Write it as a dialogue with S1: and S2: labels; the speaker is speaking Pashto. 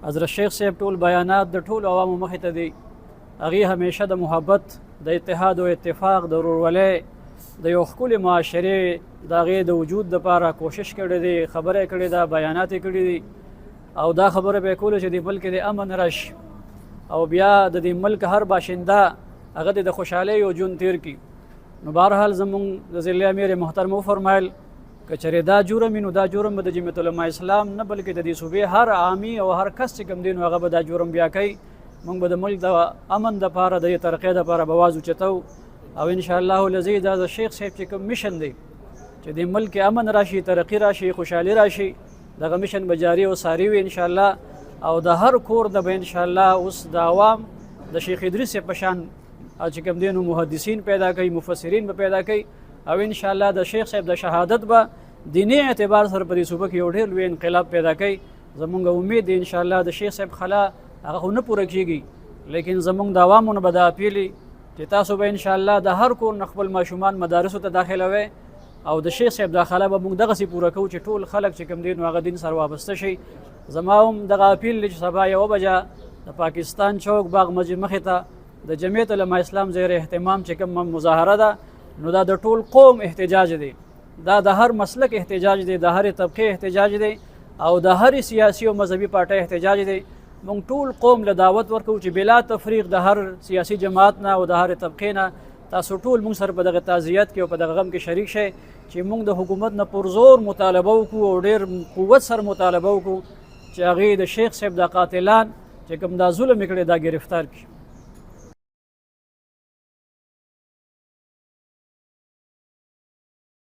S1: حضرت شیخ صاحب ټول بیانات د ټولو عوامو مخې ته دي. هغې همیشه د محبت، د اتحاد او اتفاق، د ورورولۍ، د یو ښکلې معاشرې د هغې د وجود دپاره کوشش کړی دی، خبره یې کړې ده، بیانات یې کړي دي. او دا خبره به یې کوله چې دې ملک کې د امن راشي او بیا د دې ملک هر باشنده هغه د خوشحالۍ یو ژوند تیر کړي. نو بهرحال زمونږ د ضلع امیر محترم وفرمایل که چېرې دا جرم وي نو دا جرم به د جمعیت العلماء اسلام نه بلکې د دې صوبې هر عامي او هر کس چې کوم دی نو هغه به دا جرم بیا کوي. موږ به د ملک د امن دپاره د دې ترقۍ دپاره به آواز اوچتو او انشاءالله العزیز دا د شیخ صاحب چې کوم میشن دی چې د ملک کې امن راشي، ترقي راشي، خوشحالي راشي، دغه میشن به جاري او ساري وي انشاءالله. او د هر کور د به انشاءالله اوس د عوام د شیخ ادریس په شان چې کوم دی نو محدثین پیدا کوي، مفسرین به پیدا کوي او انشاءالله د شیخ صاحب د شهادت به دیني اعتبار سره په دې صوبه کې یو ډېر لوی انقلاب پیدا کوي. زمونږ امید دی انشاءالله د شیخ صاحب خلا هغه خو نه پوره کېږي، لیکن زمونږ د عوامو نه به دا اپیل وي چې تاسو به انشاءالله د هر کور نه خپل ماشومان مدارسو ته داخلوئ او د شیخ صاحب دا خلا به موږ دغسې پوره کوو چې ټول خلک چې کوم دی نو هغه دین سره وابسته شي. زما هم دغه اپیل دی چې سبا 1 بجه د پاکستان چوک باغ مسجد مخې ته د جمعیت علماء اسلام زیر اهتمام چې کوم مظاهره ده نو دا د ټول قوم احتجاج دی، دا د هر مسلک احتجاج دی، د هر طبقه احتجاج دی او د هر سیاسي او مذهبي پارټۍ احتجاج دی. موږ ټول قوم له دعوت ورکوو چې بلا تفریق د هر سیاسي جماعت نه او د هر طبقې نه تاسو ټول موږ سره په دغه تعزیت کې او په دغه غم کې شریک شئ چې موږ د حکومت نه پرزور مطالبه وکړو او ډېر قوت سره مطالبه وکړو چې هغې د شیخ صاحب د قاتلان چې کوم دا ظلم یې کړی دا ګرفتار کړي.